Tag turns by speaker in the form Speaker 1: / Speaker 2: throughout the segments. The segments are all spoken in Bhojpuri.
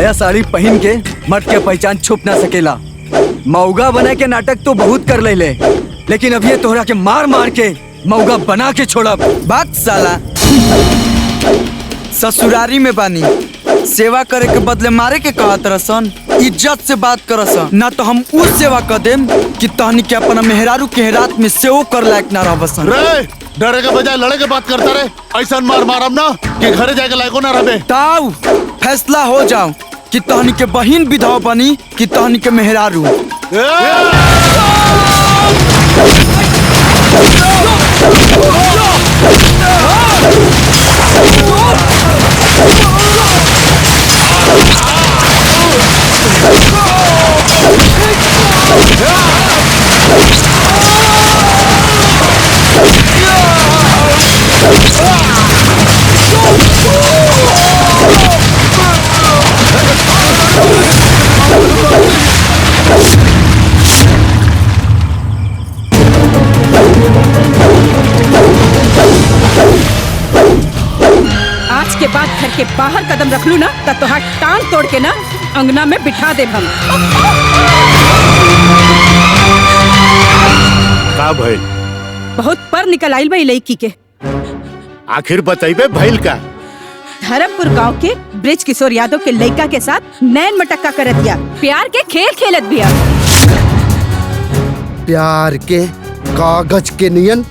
Speaker 1: साया साड़ी पहन के मर्द के पहचान छुप ना सकेला। मौगा बना के नाटक तो बहुत कर ले, लेकिन अब ये तोहरा के मार मार के मौगा बना के छोड़ा।
Speaker 2: बात साला ससुरारी में बानी, सेवा करे के बदले मारे के कहत रसन। इज्जत से बात करसन, ना तो हम उ सेवा कर देम कि तहनी के अपना मेहरारू के रात में सेव कर लायक ना रहबसन।
Speaker 3: रे डरे के बजाय लड़े के बात करता रे। ऐसा मार मारम ना कि घरे जाके लायको ना रहे।
Speaker 2: ताऊ फैसला हो जाओ कि तहनी के बहिन विधवा बनी कि तहनी के मेहरारू।
Speaker 4: आज के बाद घर के बाहर कदम रख लू ना तो तोहार टांग तोड़ के ना अंगना में बिठा दे हम।
Speaker 3: का भइल?
Speaker 4: बहुत पर निकल आइल बा लड़की के।
Speaker 3: आखिर बताइबे भइल का?
Speaker 4: धर्मपुर गांव के ब्रिज किशोर यादव के लड़का के साथ नैन मटक्का करत दिया, प्यार के खेल खेलत बिया।
Speaker 5: प्यार के कागज के नियन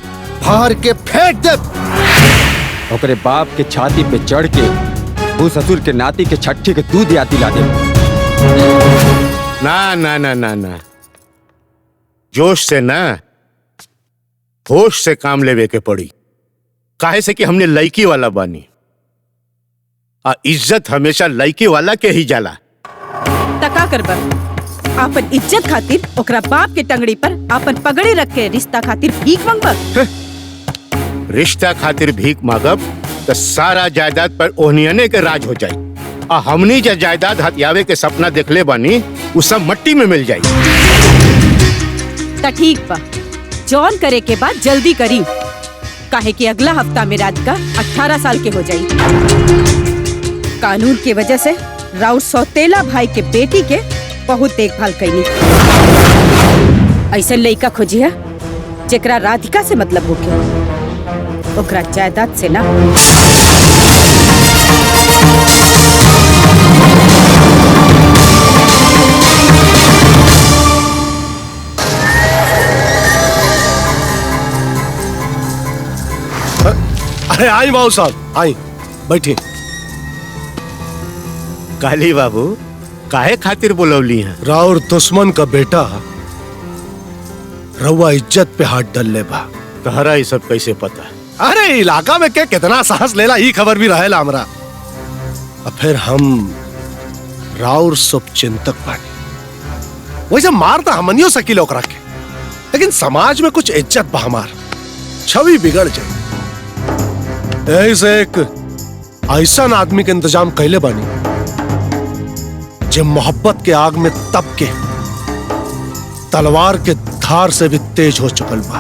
Speaker 5: फाड़ के फेंक दे।
Speaker 6: ओकरे बाप के छाती पे चढ़ के वो ससुर के नाती के छठी के दूध याद दिला दे।
Speaker 3: ना ना ना ना ना, जोश से ना होश से काम लेवे के पड़ी। काहे से कि हमने लड़की वाला बानी, आ इज्जत हमेशा लड़की वाला के ही जाला।
Speaker 4: तका करबा आपन इज्जत खातिर ओकरा बाप के टंगड़ी पर आपन पगड़ी रख के रिश्ता खातिर भीख मांगबा।
Speaker 3: रिश्ता खातिर भीख मांगब तो सारा जायदाद पर ओहनियने के राज हो जाए। आ हमनी जो जायदाद हथियावे के सपना देखले बानी वो सब मट्टी में मिल जाए।
Speaker 4: त ठीक बा, जॉन करे के बाद जल्दी करी, काहे कि अगला हफ्ता में राधिका 18 साल के हो जाई। कानून की वजह से राउत सौतेला भाई के बेटी के बहुत देखभाल कईनी। ऐसे लड़का खोजी है जेकरा राधिका से मतलब होके, ओकरा जायदाद से ना।
Speaker 7: अरे आई बाबू साहब, आई बैठे।
Speaker 3: काली बाबू काहे खातिर बुलौली हैं?
Speaker 7: राउर दुश्मन का बेटा रउआ इज्जत पे हाथ डाल ले बा।
Speaker 3: तहरा ये सब कैसे पता?
Speaker 7: अरे इलाका में के कितना साहस लेला ही खबर भी रहेला हमरा। अब फिर हम राउर सब चिंतक बानी। वैसे मार तो हमनियो सकील ओकरा के, लेकिन समाज में कुछ इज्जत बा, हमार छवि बिगड़ जाए। ऐसे एक ऐसा आदमी के इंतजाम कैले बानी जो मोहब्बत के आग में तप के तलवार के धार से भी तेज हो चुकल बा।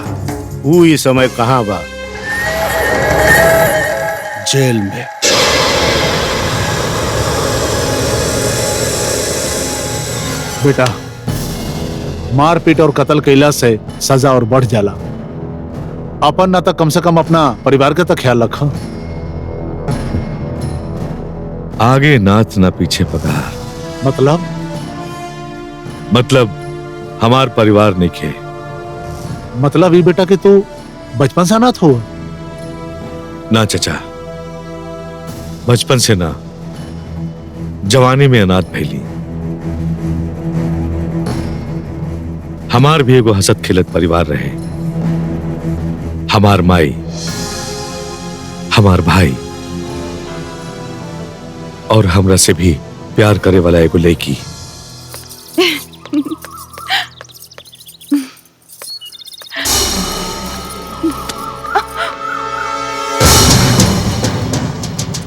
Speaker 3: वो ये समय कहाँ बा?
Speaker 7: जेल में।
Speaker 8: बेटा, मारपीट और कत्ल कैला से सजा और बढ़ जाला। अपन ना तो कम से कम अपना परिवार का तो ख्याल रखा।
Speaker 9: आगे नाच ना पीछे पगार। मतलब हमार परिवार नहीं खे।
Speaker 8: मतलब ये बेटा कि तू बचपन से अनाथ हो?
Speaker 9: ना चचा, बचपन से ना, जवानी में अनाथ भैली। हमार भी एगो हसत खिलत परिवार रहे। हमार माई, हमार भाई और हमरा से भी प्यार करे वाला एगो लड़की।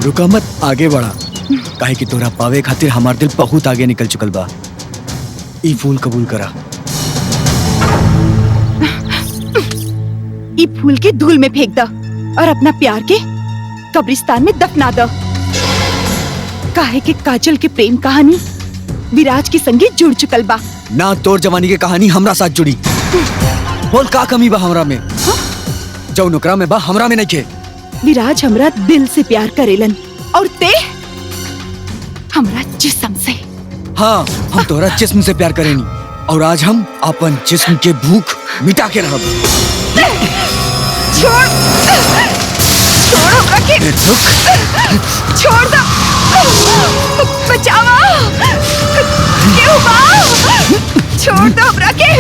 Speaker 1: रुका मत, आगे बढ़ा। काहे कि तोरा पावे खातिर हमार दिल बहुत आगे निकल चुकल बा। ई फूल कबूल करा।
Speaker 10: ई फूल के धूल में फेंक द और अपना प्यार के कब्रिस्तान में दफना द। काहे के काजल के प्रेम कहानी विराज के संगे जुड़ चुकल बा।
Speaker 1: ना तोर जवानी के कहानी हमरा साथ जुड़ी। बोल का कमी बा हमरा में? जो नुकरा में बा हमरा में नहीं के।
Speaker 10: विराज हमरा दिल से प्यार करेलन और ते हमरा जिस्म से।
Speaker 1: हाँ, हम तोरा जिस्म से प्यार करेनी और आज हम अपन जिस्म के भूख मिटा के रहब।
Speaker 10: छोड़ छोड़ हमरा के। छोड़ दो, बचावा क्यों बा? छोड़ दो हमरा के,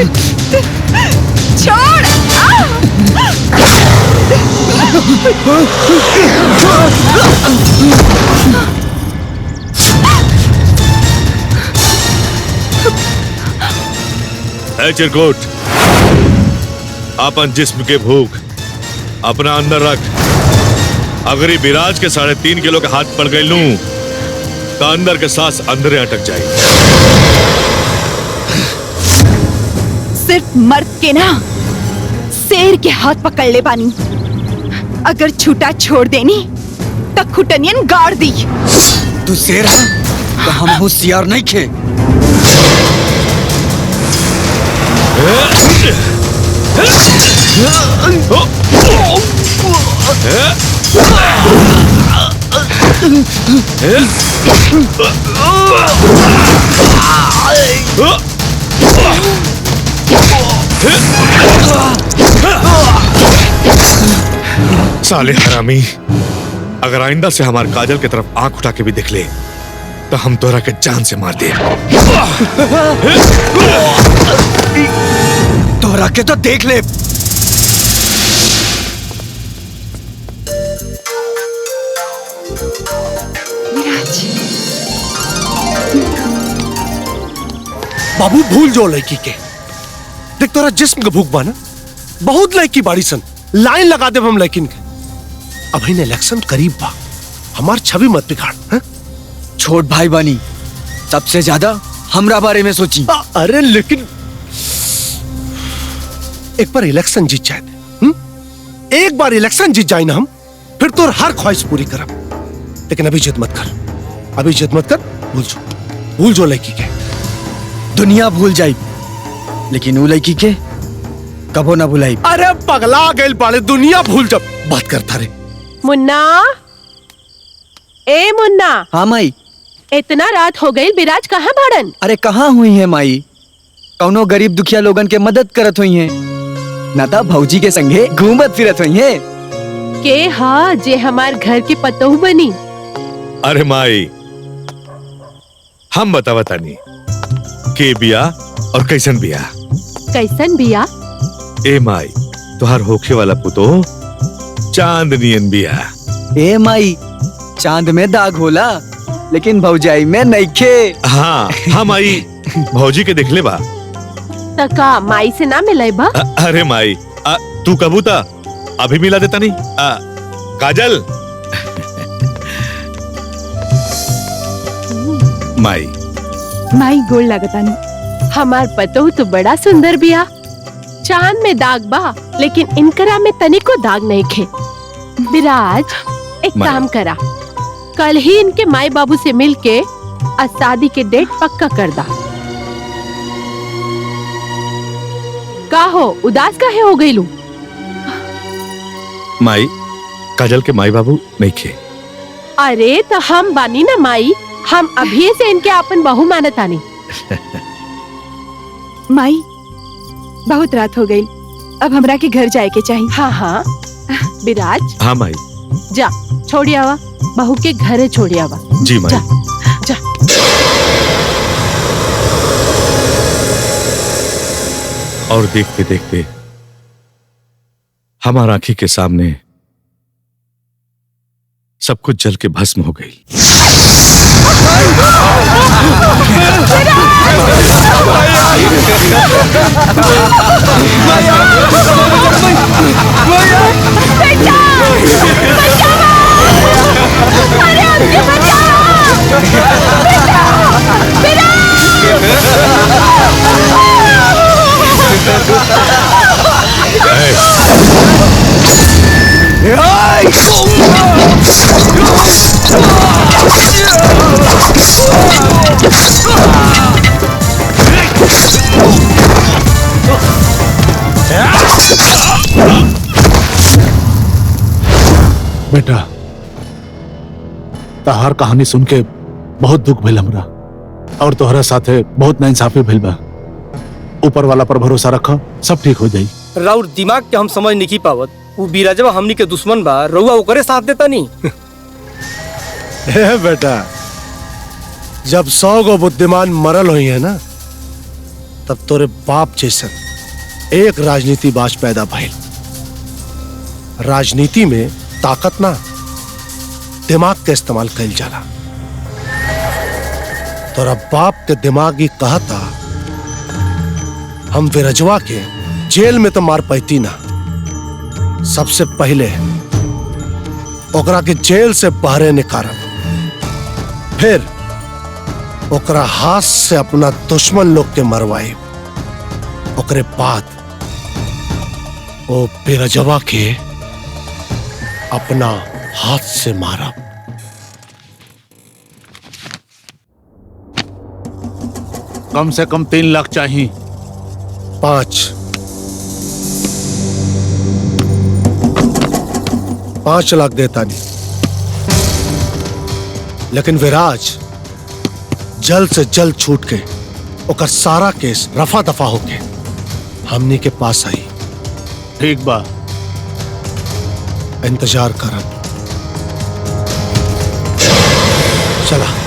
Speaker 10: छोड़।
Speaker 9: ए चिरकुट, अपन जिस्म के भूख अपना अंदर रख। अगर ये विराज के 3.5 किलो के हाथ पड़ गई लूं तो अंदर के सांस अंदर अटक जाए।
Speaker 10: सिर्फ मर्द के ना, शेर के हाथ पकड़ ले बानी। अगर छूटा छोड़ देनी तो खुटनियन गाड़ दी।
Speaker 1: तू शेर है तो हम होशियार नहीं खे।
Speaker 9: साले हरामी, अगर आइंदा से हमारे काजल की तरफ आंख उठा के भी देख ले तो हम तोरा के जान से मार दे।
Speaker 1: तोरा के तो देख ले।
Speaker 7: बाबू भूल जो लड़की के। देख तोरा जिस्म का भूख बाना, बहुत लड़की बाड़ी सन, लाइन लगा दे हम लड़किन के। अब इलेक्शन करीब बा, हमार छवि मत बिगाड़। है?
Speaker 1: छोट भाई बानी, सबसे ज्यादा हमरा बारे में सोची।
Speaker 7: अरे लेकिन एक बार इलेक्शन जीत जाए, एक बार इलेक्शन जीत जाए ना हम, फिर तो हर ख्वाहिश पूरी करब। लेकिन अभी जिद मत कर, अभी जिद मत कर। भूल जो लड़की के।
Speaker 1: दुनिया भूल जाई, लेकिन वो लड़की के कबो ना भुलाई।
Speaker 7: अरे पगला गइल बाड़े, दुनिया भूल जब बात करता रे।
Speaker 4: मुन्ना, ए मुन्ना।
Speaker 1: हाँ माई।
Speaker 4: इतना रात हो गई, विराज कहाँ भाड़न?
Speaker 1: अरे कहाँ हुई है माई? कौनो गरीब दुखिया लोगन के मदद करत हुई है, ना तो भौजी के संगे घूमत फिरत हुई है।
Speaker 4: के हाँ जे हमार घर के पतोह बनी।
Speaker 9: अरे माई, हम बतानी के बिया और कैसन बिया।
Speaker 4: कैसन बिया?
Speaker 9: ए माई, तुहार होखे वाला पुतो चांदनियन बिया।
Speaker 1: ए माई, चांद में दाग होला, लेकिन भौजाई में नइखे।
Speaker 9: हाँ माई, भौजी के देखले बा।
Speaker 4: तका माई से ना मिले बा?
Speaker 9: अरे माई, तू कबूता अभी मिला देता नहीं। काजल।
Speaker 10: माई गोल लगतानी।
Speaker 4: हमार पतोह तो बड़ा सुंदर बिया। चांद में दाग बा, लेकिन इनकरा में तनिको दाग नहीं खे। विराज, एक काम करा, कल ही इनके माई बाबू से मिलके शादी के डेट पक्का कर दा। का हो, उदास काहे हो गई लू?
Speaker 9: माई, काजल के माई बाबू नहीं खे।
Speaker 4: अरे तो हम बानी ना माई, हम अभी से इनके अपन बहू मानतानी।
Speaker 10: माई, बहुत रात हो गई, अब हमरा के घर जाए के चाहिए।
Speaker 4: हाँ हाँ विराज।
Speaker 9: हाँ माई।
Speaker 4: जा छोड़ी आवा, बहू के घरे छोड़ी आवा।
Speaker 9: जी माई।
Speaker 4: जा, जा।
Speaker 9: और देखते देखते हमारा आंखी के सामने सब कुछ जल के भस्म हो गई।
Speaker 1: Hey!
Speaker 8: बेटा, तहार कहानी सुन के बहुत दुख भइल हमरा, और तोहरा साथे बहुत नाइंसाफी भइल बा। ऊपर वाला पर भरोसा रखो, सब ठीक हो जाई।
Speaker 11: राउर दिमाग के हम समझ नहीं पावत। वो बीराजवा हमनी के दुश्मन बा, रउआ ओकरे साथ देता नहीं।
Speaker 7: हे बेटा, जब 100 गो बुद्धिमान मरल हुई है ना, तब तोरे बाप जैसन एक राजनीति बाज पैदा भइल। राजनीति में ताकत ना, दिमाग का इस्तेमाल कइल जाला। तोरा बाप के दिमाग ही कहता हम विरजवा के जेल में तो मार पैती ना, सबसे पहले ओकरा के जेल से बाहर निकालब, फिर ओकरा हाथ से अपना दुश्मन लोग के मरवाई, ओकरे बाद ओ बिरजवा के अपना हाथ से मारब।
Speaker 8: कम से कम 3 लाख चाहिए।
Speaker 7: 5 लाख देता नहीं, लेकिन विराज जल्द से जल्द छूट के ओकर सारा केस रफा दफा होके हमनी के पास आई।
Speaker 8: ठीक बा,
Speaker 7: इंतजार करब। चला।